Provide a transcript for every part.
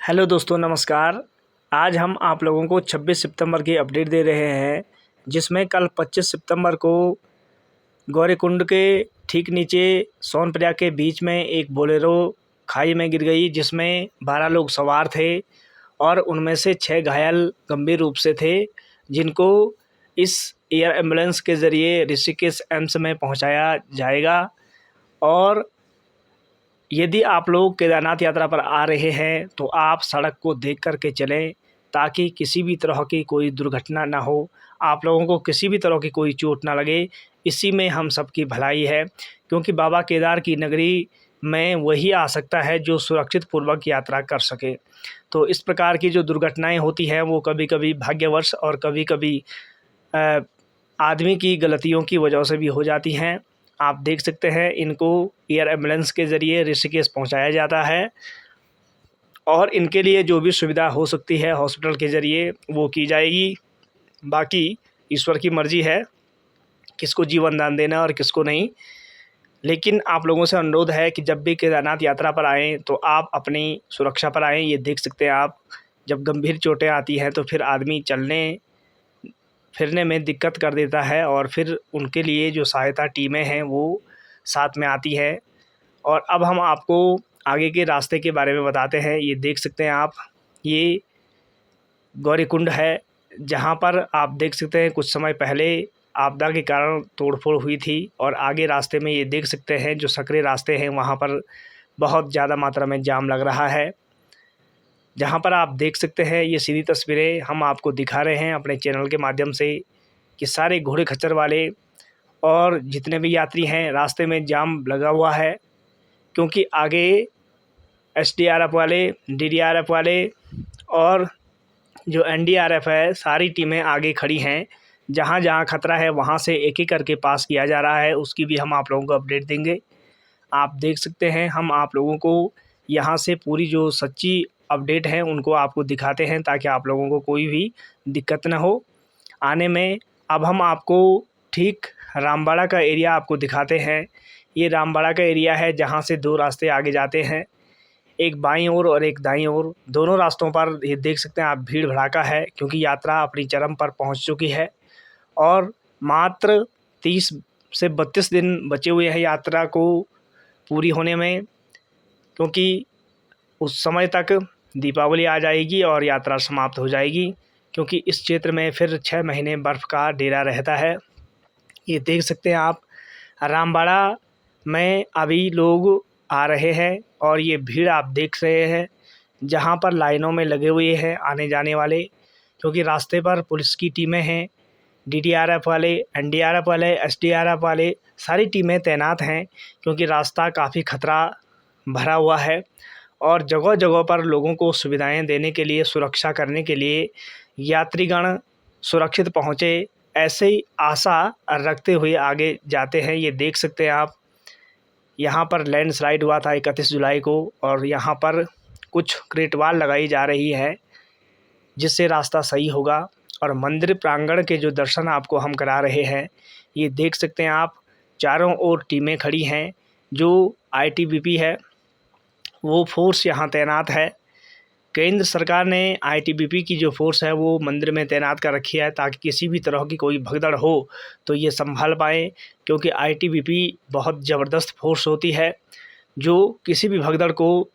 Hello दोस्तों, नमस्कार। आज हम आप लोगों को 26 सितंबर की अपडेट दे रहे हैं, जिसमें कल 25 सितंबर को गौरीकुंड के ठीक नीचे सोनप्रयाग के बीच में एक बोलेरो खाई में गिर गई, जिसमें 12 लोग सवार थे और उनमें से 6 घायल गंभीर रूप से थे, जिनको इस एयर एम्बुलेंस के ज़रिए ऋषिकेश एम्स में पहुंचाया जाएगा। और यदि आप लोग केदारनाथ यात्रा पर आ रहे हैं तो आप सड़क को देख कर के चलें, ताकि किसी भी तरह की कोई दुर्घटना ना हो, आप लोगों को किसी भी तरह की कोई चोट ना लगे। इसी में हम सबकी भलाई है, क्योंकि बाबा केदार की नगरी में वही आ सकता है जो सुरक्षित पूर्वक यात्रा कर सके। तो इस प्रकार की जो दुर्घटनाएं होती हैं वो कभी कभी भाग्यवश और कभी कभी आदमी की गलतियों की वजह से भी हो जाती हैं। आप देख सकते हैं, इनको एयर एम्बुलेंस के ज़रिए ऋषिकेश पहुंचाया जाता है और इनके लिए जो भी सुविधा हो सकती है हॉस्पिटल के ज़रिए वो की जाएगी। बाकी ईश्वर की मर्ज़ी है किसको जीवन दान देना और किसको नहीं। लेकिन आप लोगों से अनुरोध है कि जब भी केदारनाथ यात्रा पर आएँ तो आप अपनी सुरक्षा पर आएँ। ये देख सकते हैं आप, जब गंभीर चोटें आती हैं तो फिर आदमी चलने फिरने में दिक्कत कर देता है, और फिर उनके लिए जो सहायता टीमें हैं वो साथ में आती हैं। और अब हम आपको आगे के रास्ते के बारे में बताते हैं। ये देख सकते हैं आप, ये गौरीकुंड है, जहाँ पर आप देख सकते हैं कुछ समय पहले आपदा के कारण तोड़फोड़ हुई थी, और आगे रास्ते में ये देख सकते हैं जो सकरे रास्ते हैं वहाँ पर बहुत ज़्यादा मात्रा में जाम लग रहा है। जहाँ पर आप देख सकते हैं, ये सीधी तस्वीरें हम आपको दिखा रहे हैं अपने चैनल के माध्यम से, कि सारे घोड़े खच्चर वाले और जितने भी यात्री हैं रास्ते में जाम लगा हुआ है, क्योंकि आगे एसडीआरएफ वाले, डीडीआरएफ वाले और जो एनडीआरएफ है, सारी टीमें आगे खड़ी हैं। जहाँ जहाँ खतरा है वहाँ से एक एक करके पास किया जा रहा है, उसकी भी हम आप लोगों को अपडेट देंगे। आप देख सकते हैं, हम आप लोगों को यहाँ से पूरी जो सच्ची अपडेट है उनको आपको दिखाते हैं, ताकि आप लोगों को कोई भी दिक्कत ना हो आने में। अब हम आपको ठीक रामबाड़ा का एरिया आपको दिखाते हैं। ये रामबाड़ा का एरिया है, जहाँ से 2 रास्ते आगे जाते हैं, एक बाईं ओर और एक दाईं ओर। दोनों रास्तों पर ये देख सकते हैं आप, भीड़ भड़ाका है, क्योंकि यात्रा अपनी चरम पर पहुँच चुकी है और मात्र 30 से 32 दिन बचे हुए हैं यात्रा को पूरी होने में, क्योंकि उस समय तक दीपावली आ जाएगी और यात्रा समाप्त हो जाएगी, क्योंकि इस क्षेत्र में फिर 6 महीने बर्फ़ का डेरा रहता है। ये देख सकते हैं आप, रामबाड़ा में अभी लोग आ रहे हैं और ये भीड़ आप देख रहे हैं, जहाँ पर लाइनों में लगे हुए हैं आने जाने वाले, क्योंकि रास्ते पर पुलिस की टीमें हैं, डीडीआरएफ वाले, एनडीआरएफ वाले, एसडीआरएफ वाले, सारी टीमें तैनात हैं, क्योंकि रास्ता काफ़ी खतरा भरा हुआ है। और जगह जगह पर लोगों को सुविधाएं देने के लिए, सुरक्षा करने के लिए, यात्रीगण सुरक्षित पहुँचे ऐसे ही आशा रखते हुए आगे जाते हैं। ये देख सकते हैं आप, यहाँ पर लैंडस्लाइड हुआ था 31 जुलाई को, और यहाँ पर कुछ क्रेटवाल लगाई जा रही है जिससे रास्ता सही होगा। और मंदिर प्रांगण के जो दर्शन आपको हम करा रहे हैं, ये देख सकते हैं आप, चारों ओर टीमें खड़ी हैं। जो आईटीबीपी है वो फोर्स यहाँ तैनात है। केंद्र सरकार ने आईटीबीपी की जो फोर्स है वो मंदिर में तैनात कर रखी है, ताकि किसी भी तरह की कोई भगदड़ हो तो ये संभाल पाएँ, क्योंकि आईटीबीपी बहुत ज़बरदस्त फोर्स होती है जो किसी भी भगदड़ को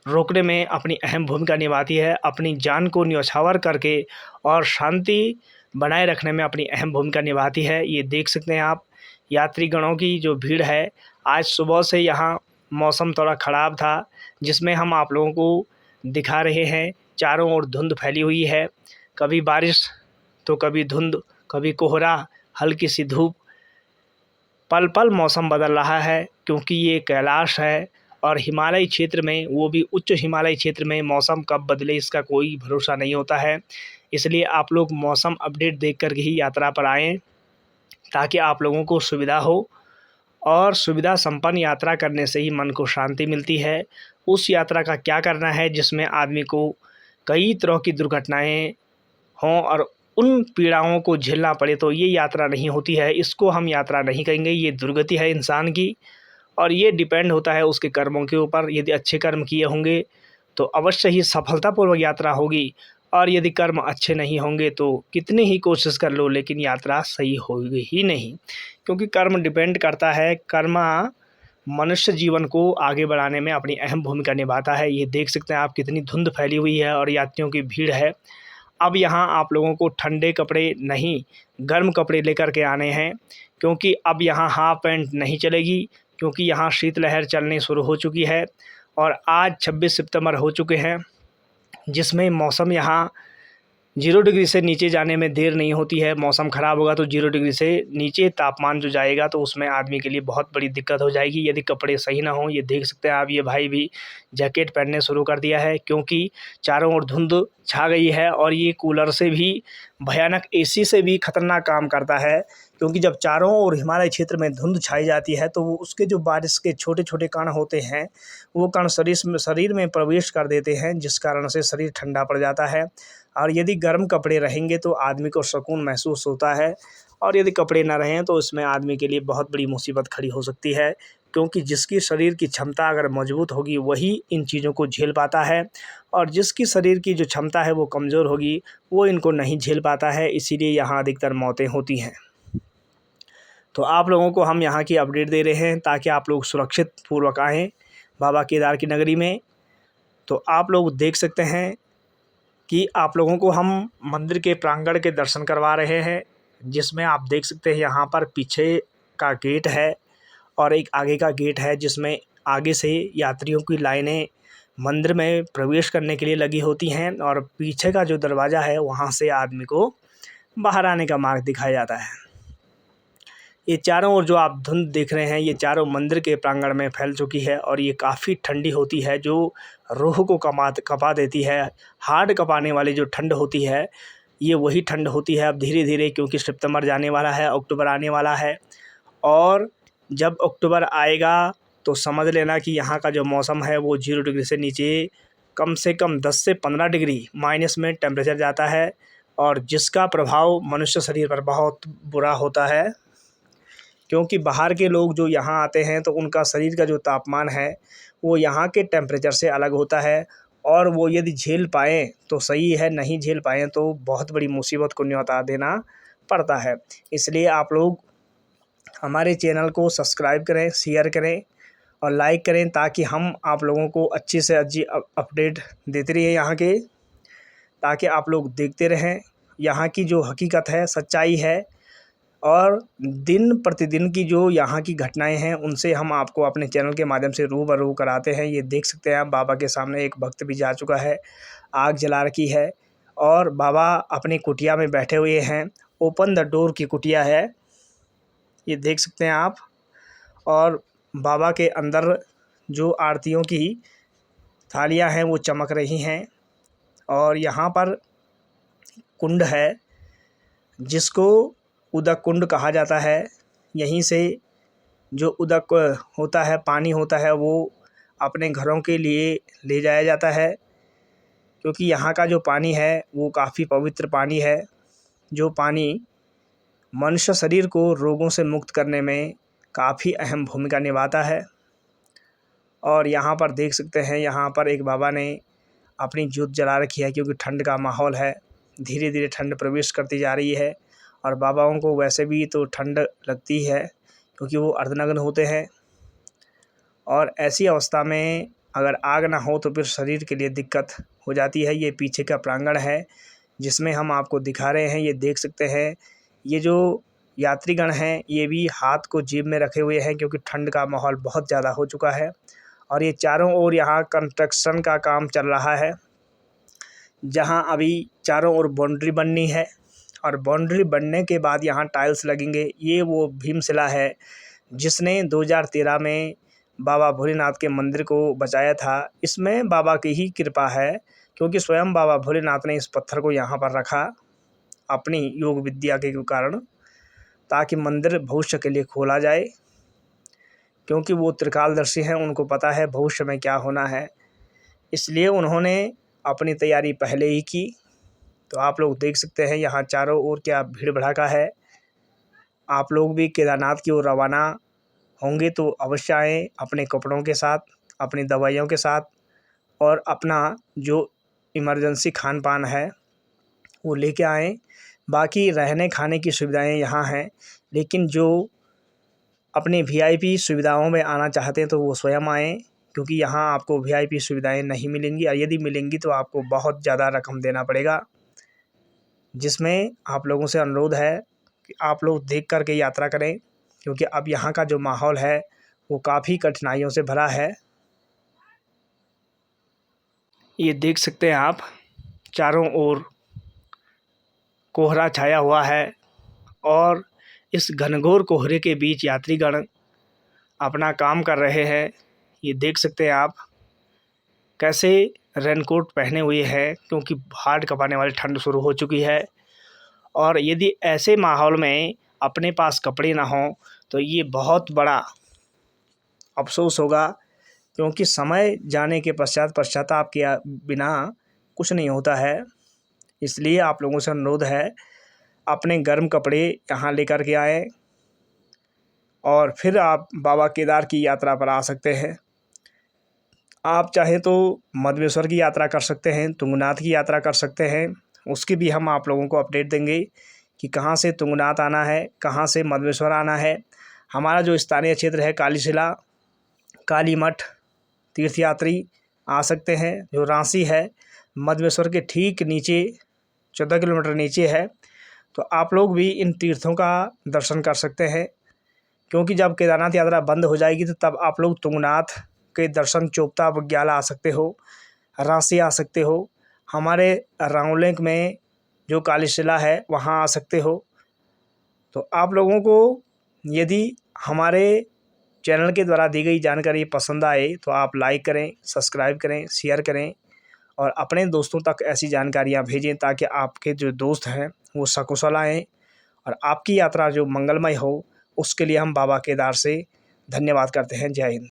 रोकने में अपनी अहम भूमिका निभाती है, अपनी जान को न्यौछावर करके और शांति बनाए रखने में अपनी अहम भूमिका निभाती है। ये देख सकते हैं आप, यात्रीगणों की जो भीड़ है। आज सुबह से यहाँ मौसम थोड़ा ख़राब था, जिसमें हम आप लोगों को दिखा रहे हैं, चारों ओर धुंध फैली हुई है, कभी बारिश तो कभी धुंध, कभी कोहरा, हल्की सी धूप, पल पल मौसम बदल रहा है, क्योंकि ये कैलाश है और हिमालयी क्षेत्र में, वो भी उच्च हिमालयी क्षेत्र में, मौसम कब बदले इसका कोई भरोसा नहीं होता है। इसलिए आप लोग मौसम अपडेट देख कर ही यात्रा पर आएँ, ताकि आप लोगों को सुविधा हो। और सुविधा संपन्न यात्रा करने से ही मन को शांति मिलती है। उस यात्रा का क्या करना है जिसमें आदमी को कई तरह की दुर्घटनाएं हों और उन पीड़ाओं को झेलना पड़े, तो ये यात्रा नहीं होती है। इसको हम यात्रा नहीं कहेंगे, ये दुर्गति है इंसान की, और ये डिपेंड होता है उसके कर्मों के ऊपर। यदि अच्छे कर्म किए होंगे तो अवश्य ही सफलतापूर्वक यात्रा होगी। और यदि कर्म अच्छे नहीं होंगे तो कितनी ही कोशिश कर लो लेकिन यात्रा सही होगी ही नहीं, क्योंकि कर्म डिपेंड करता है। कर्म मनुष्य जीवन को आगे बढ़ाने में अपनी अहम भूमिका निभाता है। ये देख सकते हैं आप कितनी धुंध फैली हुई है और यात्रियों की भीड़ है। अब यहाँ आप लोगों को ठंडे कपड़े नहीं, गर्म कपड़े लेकर के आने हैं, क्योंकि अब यहाँ हाफ पैंट नहीं चलेगी, क्योंकि यहाँ शीतलहर चलनी शुरू हो चुकी है। और आज 26 सितंबर हो चुके हैं, जिसमें मौसम यहाँ 0 डिग्री से नीचे जाने में देर नहीं होती है। मौसम ख़राब होगा तो 0 डिग्री से नीचे तापमान जो जाएगा तो उसमें आदमी के लिए बहुत बड़ी दिक्कत हो जाएगी यदि कपड़े सही ना हों। ये देख सकते हैं आप, ये भाई भी जैकेट पहनने शुरू कर दिया है, क्योंकि चारों ओर धुंध छा गई है। और ये कूलर से भी भयानक, एसी से भी खतरनाक काम करता है, क्योंकि जब चारों ओर हिमालय क्षेत्र में धुंध छाई जाती है तो वो उसके जो बारिश के छोटे छोटे कण होते हैं वो कण शरीर में प्रवेश कर देते हैं, जिस कारण से शरीर ठंडा पड़ जाता है। और यदि गर्म कपड़े रहेंगे तो आदमी को सुकून महसूस होता है, और यदि कपड़े ना रहें तो इसमें आदमी के लिए बहुत बड़ी मुसीबत खड़ी हो सकती है, क्योंकि जिसकी शरीर की क्षमता अगर मजबूत होगी वही इन चीज़ों को झेल पाता है, और जिसकी शरीर की जो क्षमता है वो कमज़ोर होगी वो इनको नहीं झेल पाता है। इसीलिए यहाँ अधिकतर मौतें होती हैं। तो आप लोगों को हम यहाँ की अपडेट दे रहे हैं ताकि आप लोग सुरक्षित पूर्वक आएँ बाबा केदार की नगरी में। तो आप लोग देख सकते हैं कि आप लोगों को हम मंदिर के प्रांगण के दर्शन करवा रहे हैं, जिसमें आप देख सकते हैं यहाँ पर पीछे का गेट है और एक आगे का गेट है, जिसमें आगे से यात्रियों की लाइनें मंदिर में प्रवेश करने के लिए लगी होती हैं, और पीछे का जो दरवाज़ा है वहाँ से आदमी को बाहर आने का मार्ग दिखाया जाता है। ये चारों ओर जो आप धुंध देख रहे हैं ये चारों मंदिर के प्रांगण में फैल चुकी है, और ये काफ़ी ठंडी होती है जो रूह को कपा देती है। हार्ड कपाने वाली जो ठंड होती है ये वही ठंड होती है अब धीरे धीरे, क्योंकि सितंबर जाने वाला है, अक्टूबर आने वाला है। और जब अक्टूबर आएगा तो समझ लेना कि यहाँ का जो मौसम है वो 0 डिग्री से नीचे कम से कम 10 से 15 डिग्री माइनस में टेम्परेचर जाता है, और जिसका प्रभाव मनुष्य शरीर पर बहुत बुरा होता है, क्योंकि बाहर के लोग जो यहाँ आते हैं तो उनका शरीर का जो तापमान है वो यहाँ के टेम्परेचर से अलग होता है, और वो यदि झेल पाएँ तो सही है, नहीं झेल पाएँ तो बहुत बड़ी मुसीबत को न्योता देना पड़ता है। इसलिए आप लोग हमारे चैनल को सब्सक्राइब करें, शेयर करें और लाइक करें, ताकि हम आप लोगों को अच्छी से अच्छी अपडेट देते रहिए यहाँ के, ताकि आप लोग देखते रहें यहाँ की जो हकीकत है, सच्चाई है, और दिन प्रतिदिन की जो यहाँ की घटनाएं हैं उनसे हम आपको अपने चैनल के माध्यम से रूबरू कराते हैं। ये देख सकते हैं आप, बाबा के सामने एक भक्त भी जा चुका है, आग जला रखी है, और बाबा अपनी कुटिया में बैठे हुए हैं। ओपन द डोर की कुटिया है, ये देख सकते हैं आप। और बाबा के अंदर जो आरतियों की थालियां हैं वो चमक रही हैं, और यहाँ पर कुंड है जिसको उदक कुंड कहा जाता है। यहीं से जो उदक होता है, पानी होता है, वो अपने घरों के लिए ले जाया जाता है, क्योंकि यहाँ का जो पानी है वो काफ़ी पवित्र पानी है, जो पानी मनुष्य शरीर को रोगों से मुक्त करने में काफ़ी अहम भूमिका निभाता है। और यहाँ पर देख सकते हैं, यहाँ पर एक बाबा ने अपनी ज्योत जला रखी है, क्योंकि ठंड का माहौल है, धीरे धीरे ठंड प्रवेश करती जा रही है, और बाबाओं को वैसे भी तो ठंड लगती है क्योंकि वो अर्धनग्न होते हैं। और ऐसी अवस्था में अगर आग ना हो तो फिर शरीर के लिए दिक्कत हो जाती है। ये पीछे का प्रांगण है जिसमें हम आपको दिखा रहे हैं, ये देख सकते हैं। ये जो यात्रीगण हैं ये भी हाथ को जेब में रखे हुए हैं, क्योंकि ठंड का माहौल बहुत ज़्यादा हो चुका है। और ये चारों ओर यहाँ कंस्ट्रक्शन का काम चल रहा है, जहाँ अभी चारों ओर बाउंड्री बननी है, और बाउंड्री बनने के बाद यहाँ टाइल्स लगेंगे। ये वो भीमशिला है जिसने 2013 में बाबा भोलेनाथ के मंदिर को बचाया था। इसमें बाबा की ही कृपा है, क्योंकि स्वयं बाबा भोलेनाथ ने इस पत्थर को यहाँ पर रखा अपनी योग विद्या के कारण, ताकि मंदिर भविष्य के लिए खोला जाए, क्योंकि वो त्रिकालदर्शी हैं, उनको पता है भविष्य में क्या होना है, इसलिए उन्होंने अपनी तैयारी पहले ही की। तो आप लोग देख सकते हैं यहाँ चारों ओर क्या भीड़ भड़ाका है। आप लोग भी केदारनाथ की ओर रवाना होंगे तो अवश्य आएँ अपने कपड़ों के साथ, अपनी दवाइयों के साथ, और अपना जो इमरजेंसी खान पान है वो लेके आएँ। बाकी रहने खाने की सुविधाएं यहाँ हैं, लेकिन जो अपने वीआईपी सुविधाओं में आना चाहते हैं तो वो स्वयं आएँ, क्योंकि यहाँ आपको वीआईपी सुविधाएं नहीं मिलेंगी, और यदि मिलेंगी तो आपको बहुत ज़्यादा रकम देना पड़ेगा। जिसमें आप लोगों से अनुरोध है कि आप लोग देख कर के यात्रा करें, क्योंकि अब यहाँ का जो माहौल है वो काफ़ी कठिनाइयों से भरा है। ये देख सकते हैं आप, चारों ओर कोहरा छाया हुआ है और इस घनघोर कोहरे के बीच यात्रीगण अपना काम कर रहे हैं। ये देख सकते हैं आप कैसे रेनकोट पहने हुए हैं, क्योंकि हाड़ कांपने वाली ठंड शुरू हो चुकी है। और यदि ऐसे माहौल में अपने पास कपड़े ना हों तो ये बहुत बड़ा अफसोस होगा, क्योंकि समय जाने के पश्चात पश्चाताप के बिना कुछ नहीं होता है। इसलिए आप लोगों से अनुरोध है, अपने गर्म कपड़े यहाँ लेकर के आएँ और फिर आप बाबा केदार की यात्रा पर आ सकते हैं। आप चाहे तो मधवेश्वर की यात्रा कर सकते हैं, तुंगनाथ की यात्रा कर सकते हैं। उसकी भी हम आप लोगों को अपडेट देंगे कि कहाँ से तुंगनाथ आना है, कहाँ से मधवेश्वर आना है। हमारा जो स्थानीय क्षेत्र है कालीशिला, काली मठ तीर्थयात्री आ सकते हैं, जो रांसी है मधवेश्वर के ठीक नीचे 14 किलोमीटर नीचे है। तो आप लोग भी इन तीर्थों का दर्शन कर सकते हैं, क्योंकि जब केदारनाथ यात्रा बंद हो जाएगी तो तब आप लोग तुंगनाथ के दर्शन चोपता बग्याला आ सकते हो, रांसी आ सकते हो, हमारे रावलिंग में जो कालीशिला है वहाँ आ सकते हो। तो आप लोगों को यदि हमारे चैनल के द्वारा दी गई जानकारी पसंद आए तो आप लाइक करें, सब्सक्राइब करें, शेयर करें और अपने दोस्तों तक ऐसी जानकारियाँ भेजें, ताकि आपके जो दोस्त हैं वो सकुशल आएँ और आपकी यात्रा जो मंगलमय हो। उसके लिए हम बाबा केदार से धन्यवाद करते हैं। जय हिंद।